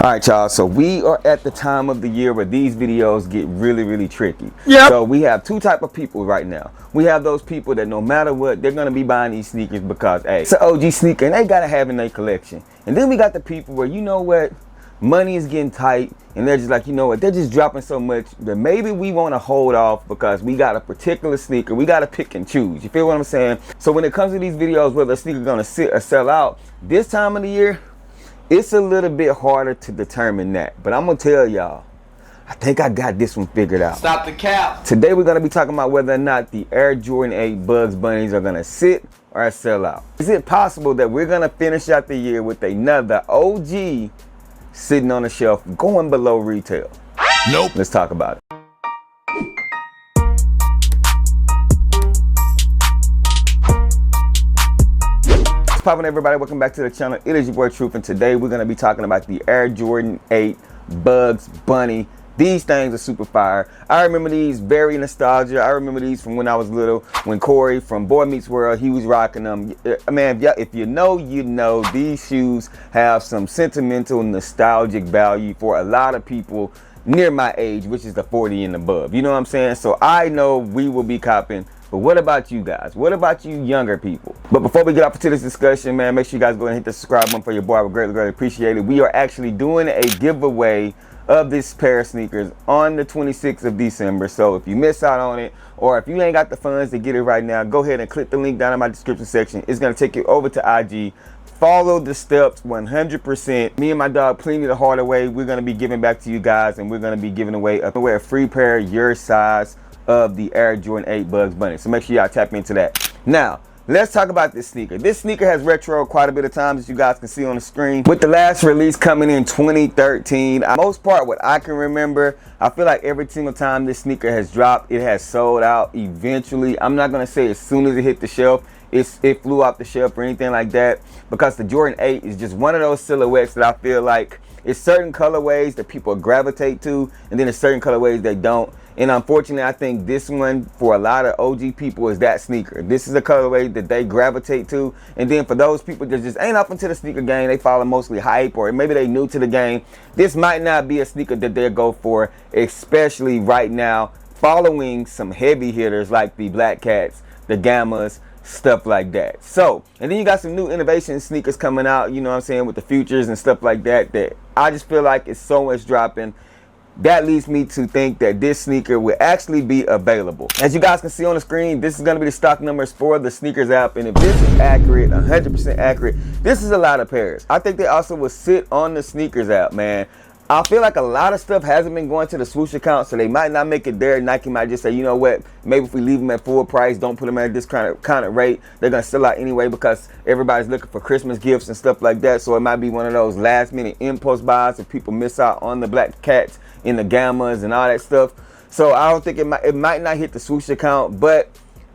Alright y'all, so we are at the time of the year where these videos get really tricky. Yep. So we have two type of people right now. We have those people that no matter what, they're gonna be buying these sneakers because hey, it's an OG sneaker and they gotta have in their collection. And then we got the people where you know what, money is getting tight and they're just like, you know what, they're just dropping so much that maybe we want to hold off because we got a particular sneaker. We got to pick and choose. You feel what I'm saying? So when it comes to these videos, whether a sneaker gonna sit or sell out this time of the year, it's a little bit harder to determine that. But I'm gonna tell y'all, I think I got this one figured out. Stop the cap. Today we're gonna be talking about whether or not the Air Jordan 8 Bugs Bunnies are gonna sit or sell out. Is it possible that we're gonna finish out the year with another OG sitting on the shelf going below retail? Nope. Let's talk about it. What's poppin', everybody? Welcome back to the channel. It is your boy Truth, and today we're gonna be talking about the Air Jordan 8 Bugs Bunny. These things are super fire. I remember these, very nostalgia. I remember these from when I was little, when Corey from Boy Meets World, he was rocking them. Man, if you know, you know, these shoes have some sentimental, nostalgic value for a lot of people near my age, which is the 40 and above. You know what I'm saying? So I know we will be copping. But what about you guys? What about you younger people? But before we get off into this discussion, man, make sure you guys go ahead and hit the subscribe button for your boy. I would greatly appreciate it. We are actually doing a giveaway of this pair of sneakers on the 26th of December. So if you miss out on it, or if you ain't got the funds to get it right now, go ahead and click the link down in my description section. It's going to take you over to IG. Follow the steps 100%. Me and my dog Pliny the Hardaway, we're going to be giving back to you guys, and we're going to be giving away a free pair your size of the Air Jordan 8 Bugs Bunny. So make sure y'all tap into that. Now, let's talk about this sneaker. This sneaker has retroed quite a bit of times, as you guys can see on the screen. With the last release coming in 2013, most part what I can remember, I feel like every single time this sneaker has dropped, it has sold out eventually. I'm not going to say as soon as it hit the shelf, it flew off the shelf or anything like that, because the Jordan 8 is just one of those silhouettes that I feel like it's certain colorways that people gravitate to, and then there's certain colorways they don't. And unfortunately, I think this one, for a lot of OG people, is that sneaker. This is a colorway that they gravitate to. And then for those people that just ain't up into the sneaker game, they follow mostly hype, or maybe they new to the game, this might not be a sneaker that they'll go for, especially right now, following some heavy hitters like the Black Cats, the Gammas, stuff like that. So, and then you got some new innovation sneakers coming out, you know what I'm saying, with the futures and stuff like that, that I just feel like it's so much dropping. That leads me to think that this sneaker will actually be available. As you guys can see on the screen, this is going to be the stock numbers for the sneakers app. And if this is accurate, 100% accurate, this is a lot of pairs. I think they also will sit on the sneakers app, man. I feel like a lot of stuff hasn't been going to the swoosh account, so they might not make it there. Nike might just say, you know what, maybe if we leave them at full price, don't put them at this kind of rate, they're going to sell out anyway because everybody's looking for Christmas gifts and stuff like that. So it might be one of those last minute impulse buys if people miss out on the Black Cats and the Gammas and all that stuff. So I don't think it might not hit the swoosh account, but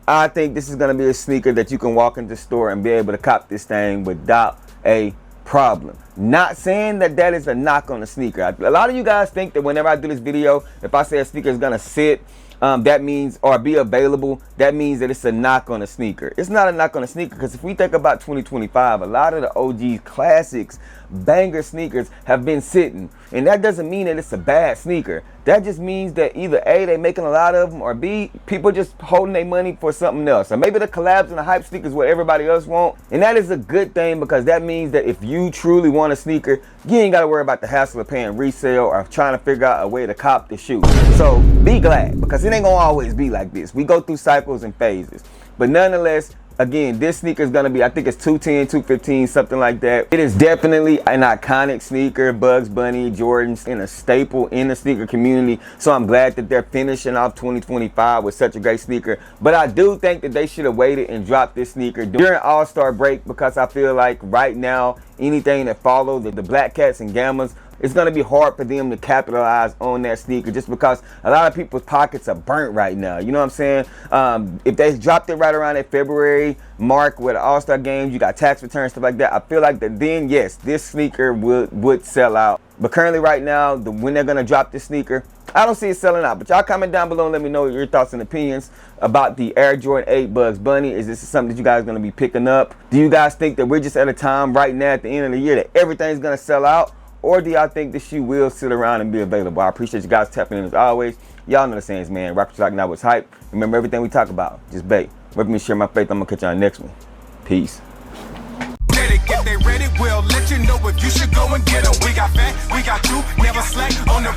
I think this is going to be a sneaker that you can walk into the store and be able to cop this thing without a problem. Not saying that that is a knock on the sneaker. A lot of you guys think that whenever I do this video, if I say a sneaker is gonna sit, that means, or be available, that means that it's a knock on a sneaker. It's not a knock on a sneaker, because if we think about 2025, a lot of the OG classics, banger sneakers have been sitting, and that doesn't mean that it's a bad sneaker. That just means that either A, they making a lot of them, or B, people just holding their money for something else. Or maybe the collabs and the hype sneakers what everybody else want, and that is a good thing, because that means that if you truly want a sneaker, you ain't got to worry about the hassle of paying resale or trying to figure out a way to cop the shoe. So be glad, because it ain't gonna always be like this. We go through cycles and phases, but nonetheless, again, this sneaker is going to be, I think it's 210, 215, something like that. It is definitely an iconic sneaker. Bugs Bunny, Jordans, and a staple in the sneaker community. So I'm glad that they're finishing off 2025 with such a great sneaker. But I do think that they should have waited and dropped this sneaker during All-Star break, because I feel like right now, anything that follows the Black Cats and Gammas, it's going to be hard for them to capitalize on that sneaker, just because a lot of people's pockets are burnt right now. You know what I'm saying? If they dropped it right around that February mark with the All-Star games, you got tax returns, stuff like that, I feel like that then, yes, this sneaker would sell out. But currently right now, when they're going to drop this sneaker, I don't see it selling out. But y'all comment down below and let me know your thoughts and opinions about the Air Jordan 8 Bugs Bunny. Is this something that you guys are going to be picking up? Do you guys think that we're just at a time right now at the end of the year that everything's going to sell out? or do y'all think this shoe will sit around and be available? I appreciate you guys tapping in as always. Y'all know the sayings, man. Rock what you like, not what's hype. Remember, everything we talk about, just bait. Let me share my faith. I'm gonna catch y'all on the next one. Peace. If they ready, we'll let you know if you should go and get them. We got fat, we got you, never slack on the